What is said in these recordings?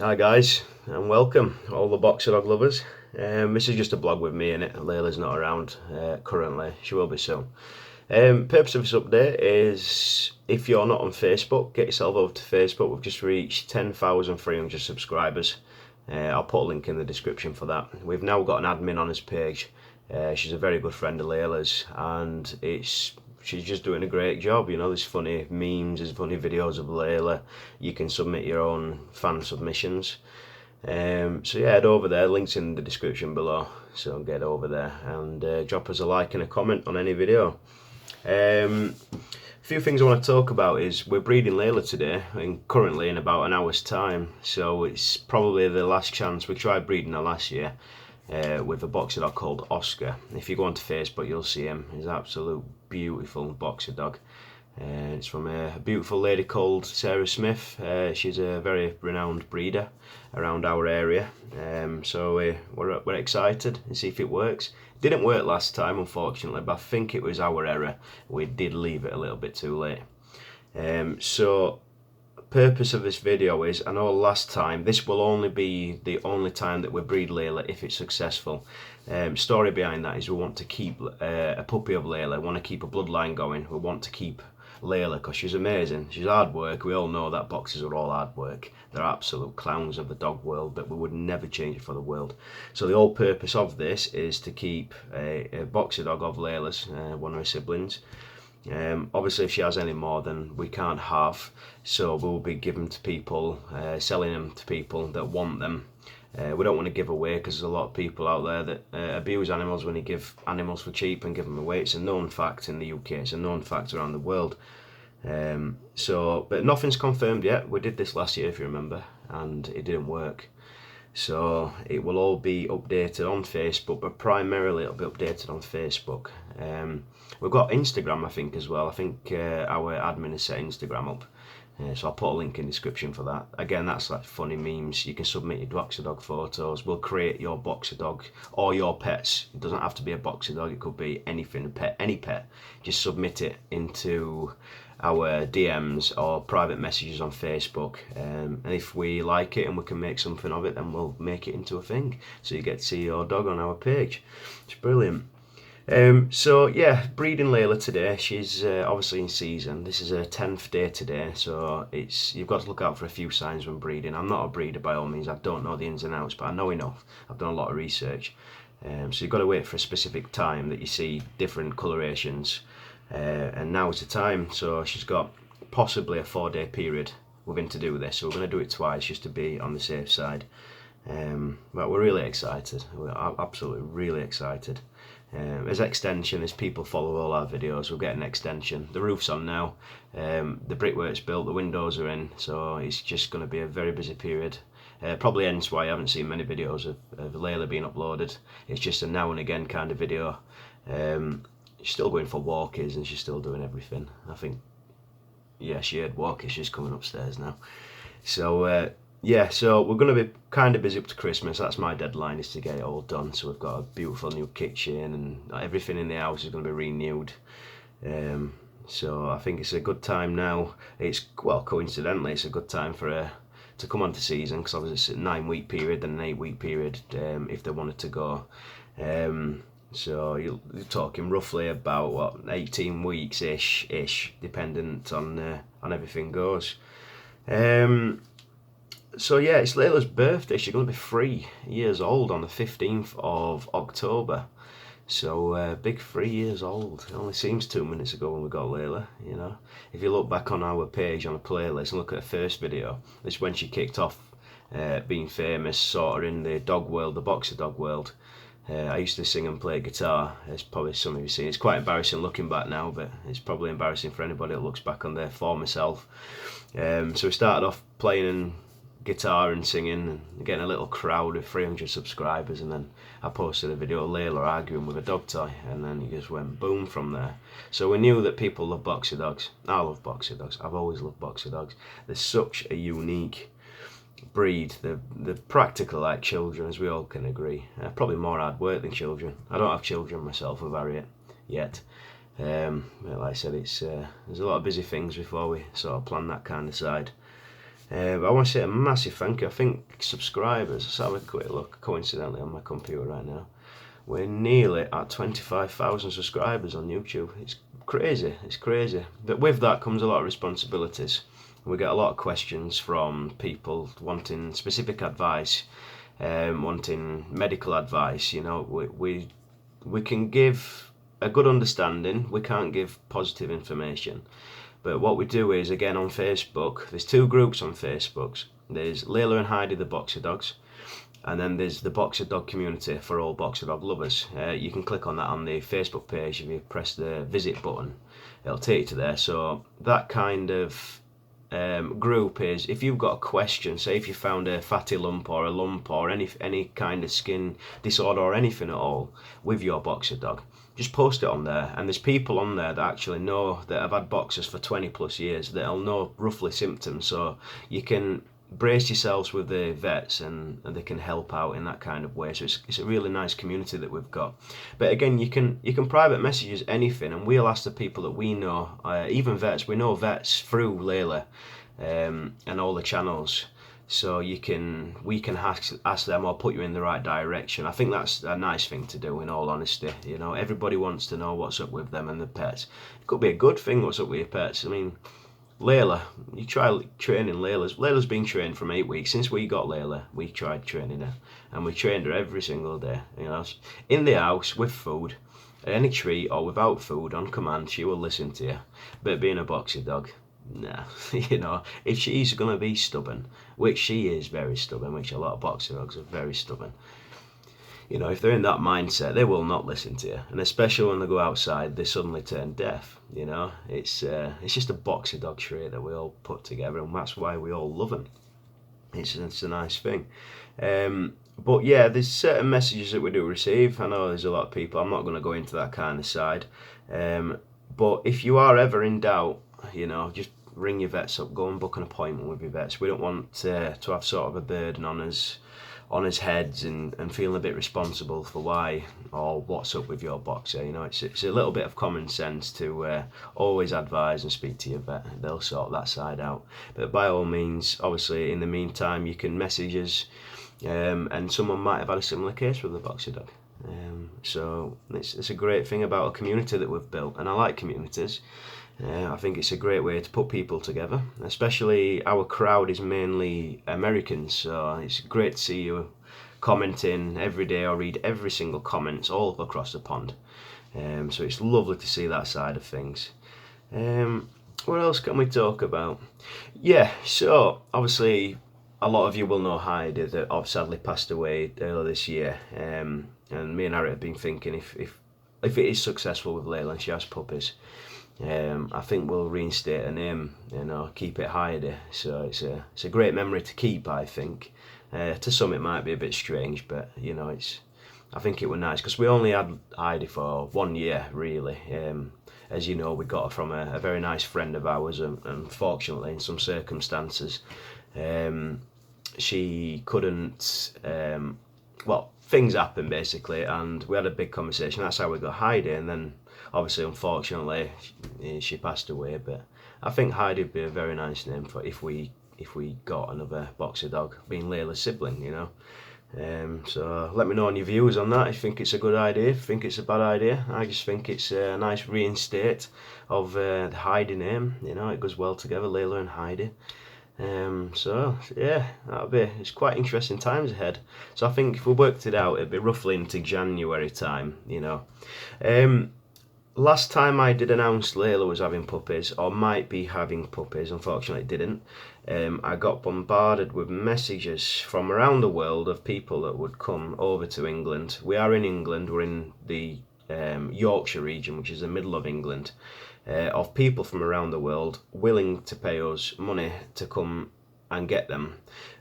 Hi guys, and welcome all the boxer dog lovers. This is just a blog with me in it. Layla's not around currently, she will be soon. Purpose of this update is, if you're not on Facebook, get yourself over to Facebook. We've just reached 10,300 subscribers. I'll put a link in the description for that. We've now got an admin on his page. She's a very good friend of Layla's, and she's just doing a great job. You know, there's funny memes, there's funny videos of Layla. You can submit your own fan submissions. So yeah, head over there, links in the description below, so get over there and drop us a like and a comment on any video. A few things I want to talk about is we're breeding Layla today, and currently in about an hour's time, so it's probably the last chance. We tried breeding her last year with a boxer dog called Oscar. If you go onto Facebook, you'll see him. He's an absolute beautiful boxer dog. It's from a beautiful lady called Sarah Smith. She's a very renowned breeder around our area, so we're excited to see if it works. It didn't work last time, unfortunately, but I think it was our error. We did leave it a little bit too late. So purpose of this video is, I know last time, this will only be the only time that we breed Layla if it's successful. Story behind that is we want to keep a puppy of Layla, we want to keep a bloodline going, we want to keep Layla because she's amazing. She's hard work. We all know that boxers are all hard work. They're absolute clowns of the dog world, but we would never change it for the world. So the whole purpose of this is to keep a boxer dog of Layla's, one of her siblings. Obviously if she has any more, then we can't have, so we'll be giving to people, selling them to people that want them. We don't want to give away, because there's a lot of people out there that abuse animals when you give animals for cheap and give them away. It's a known fact in the UK, it's a known fact around the world. But nothing's confirmed yet. We did this last year, if you remember, and it didn't work. So it will all be updated on Facebook, but primarily it'll be updated on Facebook. We've got Instagram, I think, as well. I think our admin has set Instagram up. So I'll put a link in the description for that. Again, that's like funny memes. You can submit your boxer dog photos. We'll create your boxer dog or your pets. It doesn't have to be a boxer dog. It could be anything, a pet, any pet. Just submit it into our DMs or private messages on Facebook. And if we like it and we can make something of it, then we'll make it into a thing. So you get to see your dog on our page. It's brilliant. So yeah, breeding Layla today. She's obviously in season. This is her 10th day today, so you've got to look out for a few signs when breeding. I'm not a breeder by all means. I don't know the ins and outs, but I know enough. I've done a lot of research. So you've got to wait for a specific time that you see different colorations, and now is the time. So she's got possibly a 4-day period within to do this. So we're going to do it twice just to be on the safe side. But we're really excited. We're absolutely really excited. As extension, as people follow all our videos, we'll get an extension. The roof's on now, the brickwork's built, the windows are in, so it's just going to be a very busy period. Probably hence why I haven't seen many videos of Layla being uploaded. It's just a now and again kind of video. She's still going for walkies and she's still doing everything. I think, yeah, she had walkies, she's coming upstairs now. So yeah, so we're going to be kind of busy up to Christmas. That's my deadline, is to get it all done. So we've got a beautiful new kitchen and everything in the house is going to be renewed. So I think it's a good time now. It's, well, coincidentally, it's a good time for her to come onto season, because obviously it's a 9-week period and an 8-week period if they wanted to go. So you're talking roughly about, what, 18 weeks-ish, dependent on everything goes. So yeah, it's Layla's birthday. She's going to be 3 years old on the 15th of October. So big 3 years old. It only seems 2 minutes ago when we got Layla, you know. If you look back on our page on a playlist and look at her first video, it's when she kicked off being famous, sort of in the dog world, the boxer dog world. I used to sing and play guitar, as probably some of you see. It's quite embarrassing looking back now, but it's probably embarrassing for anybody that looks back on their former self. So we started off playing guitar and singing and getting a little crowd of 300 subscribers, and then I posted a video of Layla arguing with a dog toy, and then it just went boom from there. So we knew that people love boxer dogs. I love boxer dogs. I've always loved boxer dogs. They're such a unique breed. They're practical like children, as we all can agree. Probably more hard work than children. I don't have children myself of Harriet yet. But like I said, there's a lot of busy things before we sort of plan that kind of side. I want to say a massive thank you. I think subscribers, let's have a quick look, coincidentally on my computer right now. We're nearly at 25,000 subscribers on YouTube. It's crazy, it's crazy. But with that comes a lot of responsibilities. We get a lot of questions from people wanting specific advice, wanting medical advice. You know, we can give a good understanding, we can't give positive information. But what we do is, again, on Facebook, there's two groups on Facebook. There's Layla and Heidi, the boxer dogs, and then there's the boxer dog community for all boxer dog lovers. You can click on that on the Facebook page. If you press the visit button, it'll take you to there. So that kind of group is, if you've got a question, say if you found a fatty lump or a lump or any kind of skin disorder or anything at all with your boxer dog, just post it on there. And there's people on there that actually know, that have had boxers for 20 plus years, that'll know roughly symptoms, so you can brace yourselves with the vets, and they can help out in that kind of way. So it's a really nice community that we've got. But again, you can private messages anything, and we'll ask the people that we know, even vets. We know vets through Layla, and all the channels. So we can ask them or put you in the right direction. I think that's a nice thing to do, in all honesty. You know, everybody wants to know what's up with them and the pets. It could be a good thing what's up with your pets. I mean, Layla, you try training Layla's. Layla's been trained from 8 weeks. Since we got Layla, we tried training her. And we trained her every single day. You know, in the house, with food, any treat or without food, on command, she will listen to you. But being a boxer dog, nah. You know, if she's going to be stubborn, which she is very stubborn, which a lot of boxer dogs are very stubborn. You know, if they're in that mindset, they will not listen to you. And especially when they go outside, they suddenly turn deaf. You know, it's just a boxer dog trait that we all put together, and that's why we all love them. It's a nice thing. But yeah, there's certain messages that we do receive. I know there's a lot of people. I'm not going to go into that kind of side. But if you are ever in doubt, you know, just ring your vets up. Go and book an appointment with your vets. We don't want to have sort of a burden on his heads and feeling a bit responsible for why or what's up with your boxer. You know, it's a little bit of common sense to always advise and speak to your vet. They'll sort that side out. But by all means, obviously, in the meantime, you can message us, and someone might have had a similar case with a boxer dog. So it's a great thing about a community that we've built, and I like communities. I think it's a great way to put people together, especially our crowd is mainly Americans, so it's great to see you commenting every day. I read every single comment all across the pond, so it's lovely to see that side of things. What else can we talk about? Yeah, so obviously a lot of you will know Heidi, that sadly passed away earlier this year, and me and Harriet have been thinking if it is successful with Layla and she has puppies, I think we'll reinstate her name, you know, keep it Heidi. So it's a great memory to keep, I think. To some it might be a bit strange, but you know, I think it was nice because we only had Heidi for 1 year, really. As you know, we got her from a very nice friend of ours, and unfortunately, in some circumstances, she couldn't. Well, things happened basically, and we had a big conversation. That's how we got Heidi, and then obviously, unfortunately, she passed away. But I think Heidi would be a very nice name for if we got another boxer dog, being Layla's sibling, you know. So let me know on your views on that. If you think it's a good idea, if you think it's a bad idea. I just think it's a nice reinstate of the Heidi name. You know, it goes well together, Layla and Heidi. So yeah, it's quite interesting times ahead. So I think if we worked it out, it'd be roughly into January time, you know. Last time I did announce Layla was having puppies, or might be having puppies, unfortunately it didn't. I got bombarded with messages from around the world of people that would come over to England. We are in England, we're in the Yorkshire region, which is the middle of England, of people from around the world willing to pay us money to come and get them.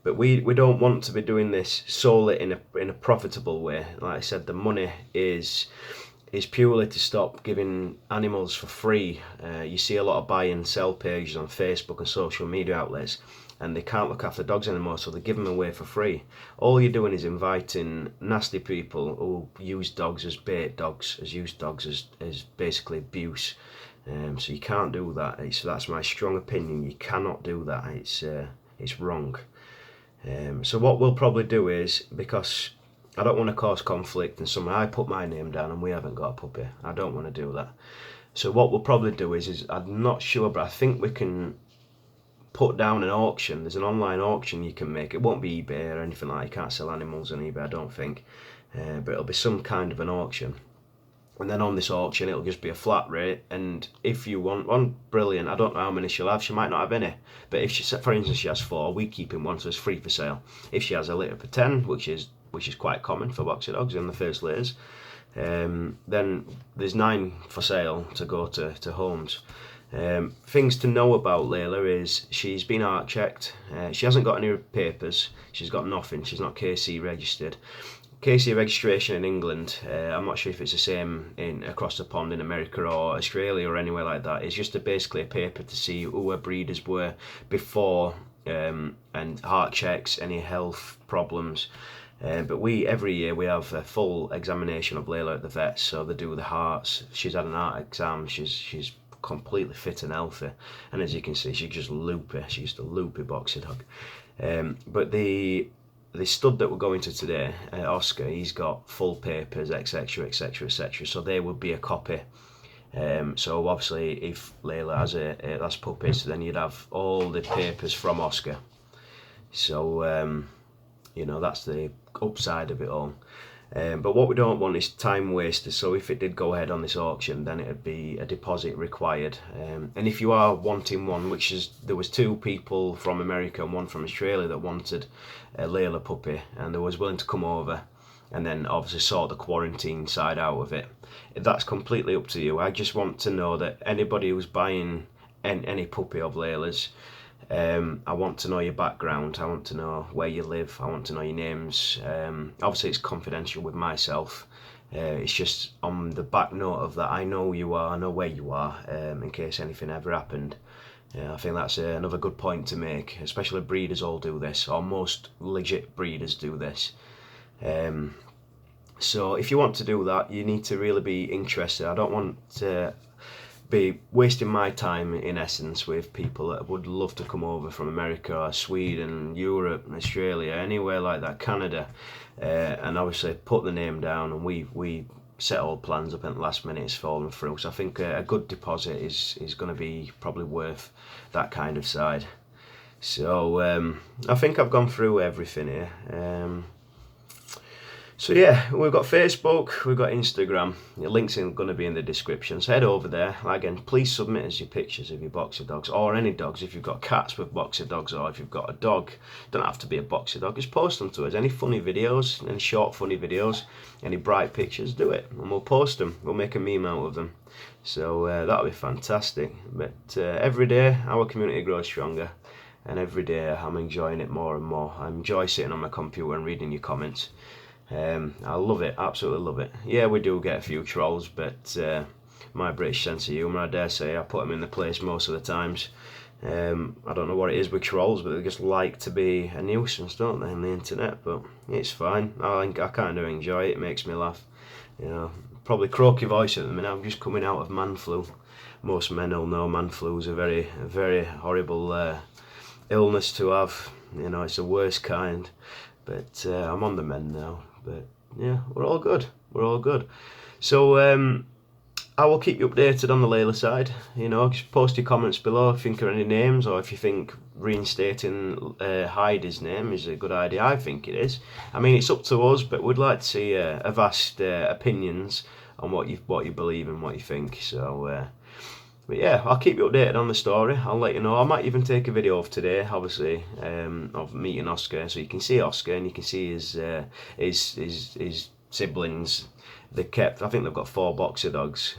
But we don't want to be doing this solely in a profitable way. Like I said, the money is purely to stop giving animals for free. You see a lot of buy and sell pages on Facebook and social media outlets, and they can't look after dogs anymore, so they give them away for free. All you're doing is inviting nasty people who use dogs as bait, use dogs as basically abuse. So you can't do that. That's my strong opinion. You cannot do that. It's wrong. So what we'll probably do is, because I don't want to cause conflict and I put my name down and we haven't got a puppy. I don't want to do that. So what we'll probably do is I'm not sure, but I think we can put down an auction. There's an online auction you can make. It won't be eBay or anything like that. You can't sell animals on eBay, I don't think. But it'll be some kind of an auction. And then on this auction, it'll just be a flat rate. And if you want one, brilliant. I don't know how many she'll have. She might not have any. But if she, for instance, she has 4, we keep in one, so it's free for sale. If she has a litter for 10, which is quite common for boxer dogs in the first litters, then there's 9 for sale to go to homes. Things to know about Layla is she's been art checked. She hasn't got any papers. She's got nothing. She's not KC registered. KC registration in England, I'm not sure if it's the same across the pond in America or Australia or anywhere like that. It's just basically a paper to see who her breeders were before, and heart checks, any health problems. But every year we have a full examination of Layla at the vets, so they do the hearts. She's had an heart exam. She's completely fit and healthy, and as you can see, she's just loopy. She's just a loopy boxer dog. But the stud that we're going to today, Oscar, he's got full papers, etc, etc, etc, so they would be a copy. So obviously if Layla has puppies, then you'd have all the papers from Oscar. So that's the upside of it all. But what we don't want is time wasted, so if it did go ahead on this auction, then it'd be a deposit required. And if you are wanting one, there was 2 people from America and 1 from Australia that wanted a Layla puppy, and they was willing to come over and then obviously sort the quarantine side out of it. That's completely up to you. I just want to know that anybody who's buying any puppy of Layla's, I want to know your background. I want to know where you live. I want to know your names. Obviously it's confidential with myself. It's just on the back note of that, I know who you are, I know where you are, in case anything ever happened. I think that's another good point to make, especially breeders all do this, or most legit breeders do this. So if you want to do that, you need to really be interested. I don't want to be wasting my time, in essence, with people that would love to come over from America or Sweden, Europe, Australia, anywhere like that, Canada, and obviously put the name down, and we set all plans up at the last minute. It's fallen through. So I think a good deposit is going to be probably worth that kind of side. So I think I've gone through everything here. So yeah, we've got Facebook, we've got Instagram. The links are going to be in the description, so head over there. Again, please submit us your pictures of your boxer dogs, or any dogs. If you've got cats with boxer dogs, or if you've got a dog, don't have to be a boxer dog, just post them to us. Any funny videos, any short funny videos, any bright pictures, do it, and we'll post them. We'll make a meme out of them. So that'll be fantastic. But every day our community grows stronger, and every day I'm enjoying it more and more. I enjoy sitting on my computer and reading your comments. I love it, absolutely love it. Yeah, we do get a few trolls, but my British sense of humour, I dare say, I put them in the place most of the times. I don't know what it is with trolls, but they just like to be a nuisance, don't they, on the internet? But it's fine. I kind of enjoy it. It makes me laugh. Probably croaky voice at the minute. I'm just coming out of man flu. Most men will know man flu is a very, very horrible illness to have. It's the worst kind. But I'm on the mend now. But yeah, we're all good. We're all good. So I will keep you updated on the Layla side. Just post your comments below if you think of any names, or if you think reinstating Heidi's name is a good idea. I think it is. I mean, it's up to us, but we'd like to see a vast opinions on what you believe and what you think. So. But yeah, I'll keep you updated on the story. I'll let you know. I might even take a video of today, obviously, of meeting Oscar, so you can see Oscar and you can see his siblings. I think they've got 4 boxer dogs,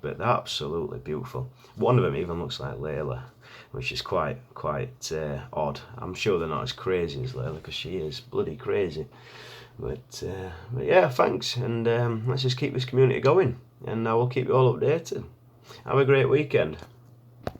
but they're absolutely beautiful. One of them even looks like Layla, which is quite odd. I'm sure they're not as crazy as Layla, because she is bloody crazy. But yeah, thanks, and let's just keep this community going, and I will keep you all updated. Have a great weekend.